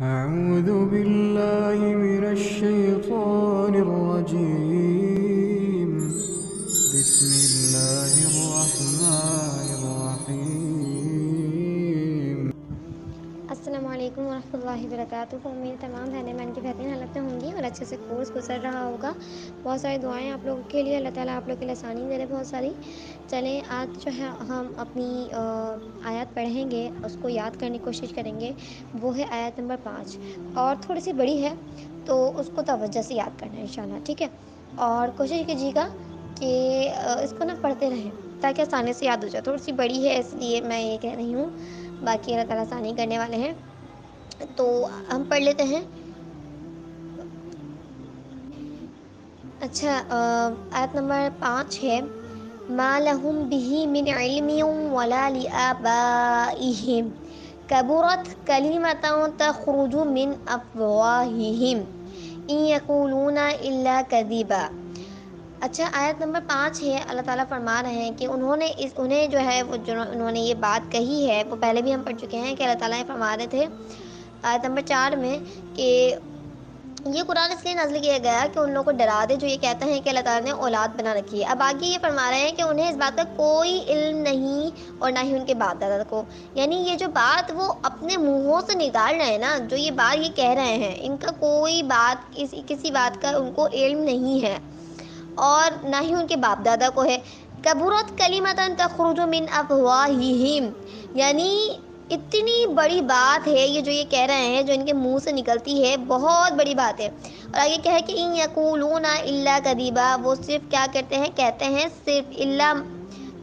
أعوذ بالله من الشيطان الرجيم بسم الله الرحمن الرحيم السلام علیکم ورحمۃ اللہ وبرکاتہ۔ امید تمام بہنیں بہن کی بہترین حالت میں ہوں گی اور اچھے سے کورس گزر رہا ہوگا۔ بہت ساری دعائیں آپ لوگوں کے لیے، اللہ تعالیٰ آپ لوگوں کے لیے آسانی دے رہے بہت ساری۔ چلیں آج جو ہے ہم اپنی آیات پڑھیں گے، اس کو یاد کرنے کی کوشش کریں گے۔ وہ ہے آیت نمبر 5 اور تھوڑی سی بڑی ہے تو اس کو توجہ سے یاد کرنا ہے انشاءاللہ، ٹھیک ہے؟ اور کوشش کیجیے گا کہ اس کو نا پڑھتے رہیں تاکہ آسانی سے یاد ہو جائے۔ تھوڑی سی بڑی ہے اس لیے میں یہ کہہ رہی ہوں، باقی اللہ تعالیٰ آسانی کرنے والے ہیں۔ تو ہم پڑھ لیتے ہیں۔ اچھا، آیت نمبر 5 ہے ما لہم بہ من علم ولا لآبائہم کبرت کلمۃ تخرج من افواہہم ان یقولون الا کذبا۔ اچھا، آیت نمبر 5 ہے، اللہ تعالیٰ فرما رہے ہیں کہ انہیں جو ہے انہوں نے یہ بات کہی ہے، وہ پہلے بھی ہم پڑھ چکے ہیں کہ اللہ تعالیٰ نے فرما رہے تھے آیت نمبر 4 میں کہ یہ قرآن اس لیے نازل کیا گیا کہ ان لوگوں کو ڈرا دے جو یہ کہتے ہیں کہ اللہ تعالیٰ نے اولاد بنا رکھی ہے۔ اب آگے یہ فرما رہے ہیں کہ انہیں اس بات کا کوئی علم نہیں اور نہ ہی ان کے باپ دادا کو، یعنی یہ جو بات وہ اپنے منہوں سے نکال رہے ہیں نا، جو یہ بات یہ کہہ رہے ہیں، ان کا کوئی بات کسی بات کا ان کو علم نہیں ہے اور نہ ہی ان کے باپ دادا کو ہے۔ کبرت کلمۃ تخرج من افواہہم، یعنی اتنی بڑی بات ہے یہ جو یہ کہہ رہے ہیں، جو ان کے منہ سے نکلتی ہے، بہت بڑی بات ہے۔ اور آگے کیا ہے کہ ان یقولون الا کذبا، وہ صرف کیا کہتے ہیں صرف الا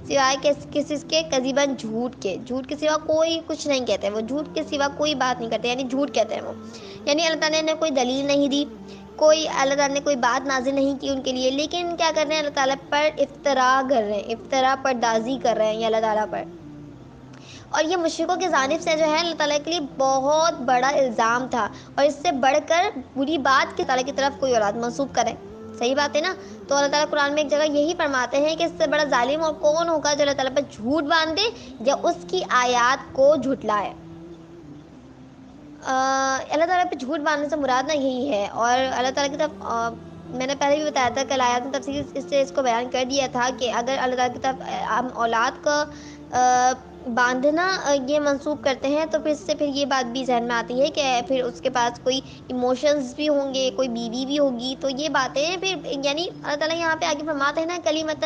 سوائے کسی کے کذباً جھوٹ کے سوا کوئی کچھ نہیں کہتے، وہ جھوٹ کے سوا کوئی بات نہیں کرتے، یعنی جھوٹ کہتے ہیں وہ، یعنی اللہ تعالیٰ نے کوئی دلیل نہیں دی، اللہ تعالیٰ نے کوئی بات نازل نہیں کی ان کے لیے، لیکن کیا کر رہے ہیں، اللہ تعالیٰ پر افترا کر رہے ہیں، افترا پردازی کر رہے ہیں یہ اللہ تعالیٰ پر۔ اور یہ مشرکوں کی جانب سے جو ہے اللہ تعالیٰ کے لیے بہت بڑا الزام تھا، اور اس سے بڑھ کر بری بات کہ تعالیٰ کی طرف کوئی اولاد منسوب کرے، صحیح بات ہے نا؟ تو اللہ تعالیٰ قرآن میں ایک جگہ یہی فرماتے ہیں کہ اس سے بڑا ظالم اور کون ہوگا جو اللہ تعالیٰ پر جھوٹ باندھے یا اس کی آیات کو جھٹلائے۔ اللہ تعالیٰ پہ جھوٹ باندھنے سے مراد نہ یہی ہے، اور اللہ تعالیٰ کی طرف میں نے پہلے بھی بتایا تھا، کل آیات میں تفصیل اس کو بیان کر دیا تھا کہ اگر اللہ تعالیٰ کی طرف ہم اولاد کا باندھنا یہ منسوب کرتے ہیں تو پھر اس سے یہ بات بھی ذہن میں آتی ہے کہ پھر اس کے پاس کوئی ایموشنز بھی ہوں گے، کوئی بیوی بھی ہوگی، تو یہ باتیں پھر یعنی اللہ تعالیٰ یہاں پہ آگے فرماتے ہیں نا کلمۃ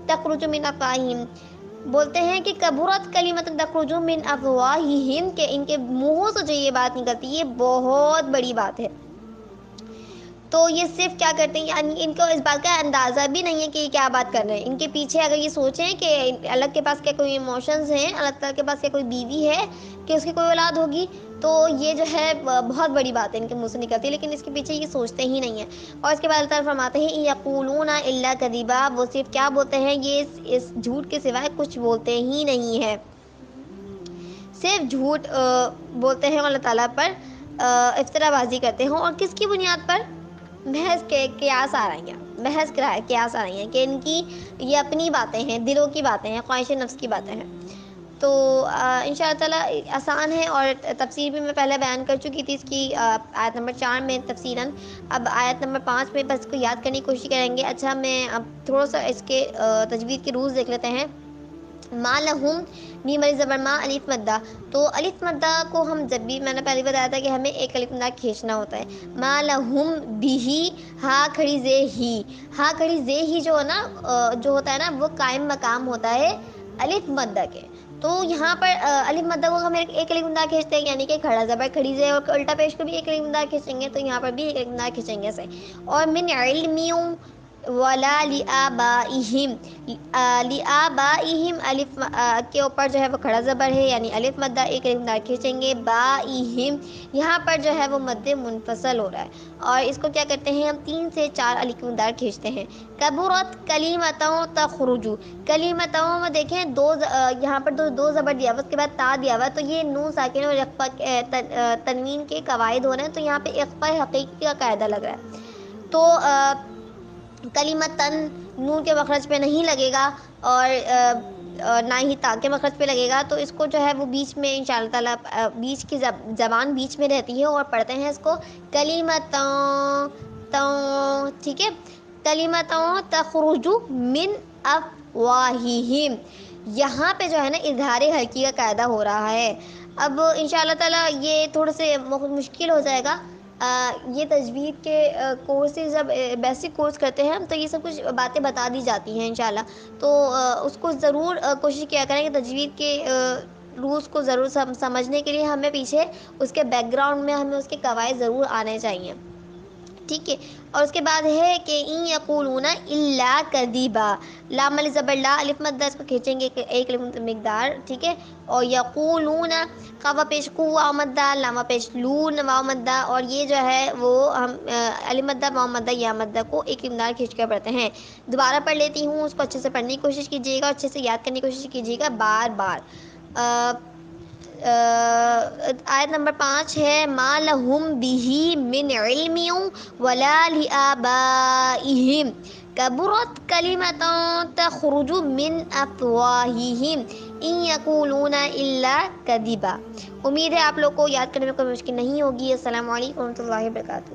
تخرج من افواہہم، بولتے ہیں کہ کبرت کلمۃ تخرج من افواہہم، کہ ان کے منہوں سے جو یہ بات نکلتی ہے یہ بہت بڑی بات ہے۔ تو یہ صرف کیا کرتے ہیں، یعنی ان کو اس بات کا اندازہ بھی نہیں ہے کہ یہ کیا بات کر رہے ہیں۔ ان کے پیچھے اگر یہ سوچیں کہ اللہ کے پاس کیا کوئی ایموشنز ہیں، اللہ تعالیٰ کے پاس کیا کوئی بیوی ہے کہ اس کی کوئی اولاد ہوگی، تو یہ جو ہے بہت بڑی بات ہے ان کے منہ سے نکلتی ہے، لیکن اس کے پیچھے یہ سوچتے ہی نہیں ہیں۔ اور اس کے بعد اللہ تعالیٰ فرماتے ہیں یقولون الا کذبا، وہ صرف کیا بولتے ہیں، یہ اس جھوٹ کے سوائے کچھ بولتے ہی نہیں ہیں، صرف جھوٹ بولتے ہیں، اللہ تعالیٰ پر افترا بازی کرتے ہیں۔ اور کس کی بنیاد پر؟ محض قیاس آ رہی ہیں، کہ ان کی یہ اپنی باتیں ہیں، دلوں کی باتیں ہیں، خواہش نفس کی باتیں ہیں۔ تو انشاءاللہ تعالیٰ آسان ہے، اور تفسیر بھی میں پہلے بیان کر چکی تھی اس کی آیت نمبر 4 میں تفصیلاً۔ اب آیت نمبر 5 میں بس کو یاد کرنے کی کوشش کریں گے۔ اچھا، میں اب تھوڑا سا اس کے تجوید کے رولز دیکھ لیتے ہیں۔ ما لہم، میم علی زبر ما، الف مدہ، تو الف مدہ کو ہم جب بھی، میں نے پہلے بتایا تھا کہ ہمیں ایک الف مدہ کھینچنا ہوتا ہے۔ ما لہم بھی، ہا کھڑی زے ہی، ہا کھڑی زے ہی جو ہے نا، جو ہوتا ہے نا وہ قائم مقام ہوتا ہے الف مدہ کے، تو یہاں پر الف مدہ کو ہم ایک الف مدہ کھینچتے ہیں، یعنی کہ کھڑا زبر کھڑی زے، اور الٹا پیش کو بھی ایک الف مدہ کھینچیں گے، تو یہاں پر بھی ایک الف مدہ کھینچیں گے صحیح۔ اور من علم ولا لآبائہم، لآبائہم الف کے اوپر جو ہے وہ کھڑا زبر ہے، یعنی الف مدہ، ایک الف مدہ کھینچیں گے، بائہم یہاں پر جو ہے وہ مد منفصل ہو رہا ہے، اور اس کو کیا کرتے ہیں ہم 3 سے 4 الف مدہ کھینچتے ہیں۔ کبرت کلمۃ تخرج، کلمتوں میں دیکھیں یہاں پر دو زبر دیا ہوا، اس کے بعد تا دیا ہوا، تو یہ نون ساکن اور اخفا تنوین کے قواعد ہو رہے ہیں، تو یہاں پہ اخفا حقیقی کا قاعدہ لگ رہا ہے، تو کلمتن نون کے مخرج پہ نہیں لگے گا، اور نہ ہی تاکہ مخرج پہ لگے گا، تو اس کو جو ہے وہ بیچ میں انشاءاللہ تعالیٰ بیچ کی زبان بیچ میں رہتی ہے اور پڑھتے ہیں اس کو کلیمتوں تو، ٹھیک ہے، کلیمتوں تخرج من افواہہم، یہاں پہ جو ہے نا اظہار حلقی کا قاعدہ ہو رہا ہے۔ اب انشاءاللہ تعالیٰ یہ تھوڑا سے مشکل ہو جائے گا، یہ تجوید کے کورسز جب بیسک کورس کرتے ہیں تو یہ سب کچھ باتیں بتا دی جاتی ہیں انشاءاللہ، تو اس کو ضرور کوشش کیا کریں کہ تجوید کے رولز کو ضرور سمجھنے کے لیے ہمیں پیچھے اس کے بیک گراؤنڈ میں ہمیں اس کے قواعد ضرور آنے چاہیے، ٹھیک ہے۔ اور اس کے بعد ہے کہ ان یقولون الا کذبا، لام علی زبر لا، الف مدہ، اس کو کھینچیں گے ایک مقدار، ٹھیک ہے۔ اور یقولون، قوا پیش کو واو مدہ، لام پیش لون واو مدہ، اور یہ جو ہے وہ ہم الف مدہ واو مدہ یا مدہ کو ایک مقدار کھینچ کر پڑھتے ہیں۔ دوبارہ پڑھ لیتی ہوں، اس کو اچھے سے پڑھنے کی کوشش کیجیے گا، اچھے سے یاد کرنے کی کوشش کیجیے گا بار بار۔ آیت نمبر 5 ہے ما لہم بہ من علم ولا لآبائہم کبرت کلمۃ تخرج من افواہہم ان یقولون الا کذبا۔ امید ہے آپ لوگ کو یاد کرنے میں کوئی مشکل نہیں ہوگی۔ السلام علیکم و رحمۃ اللہ وبرکاتہ۔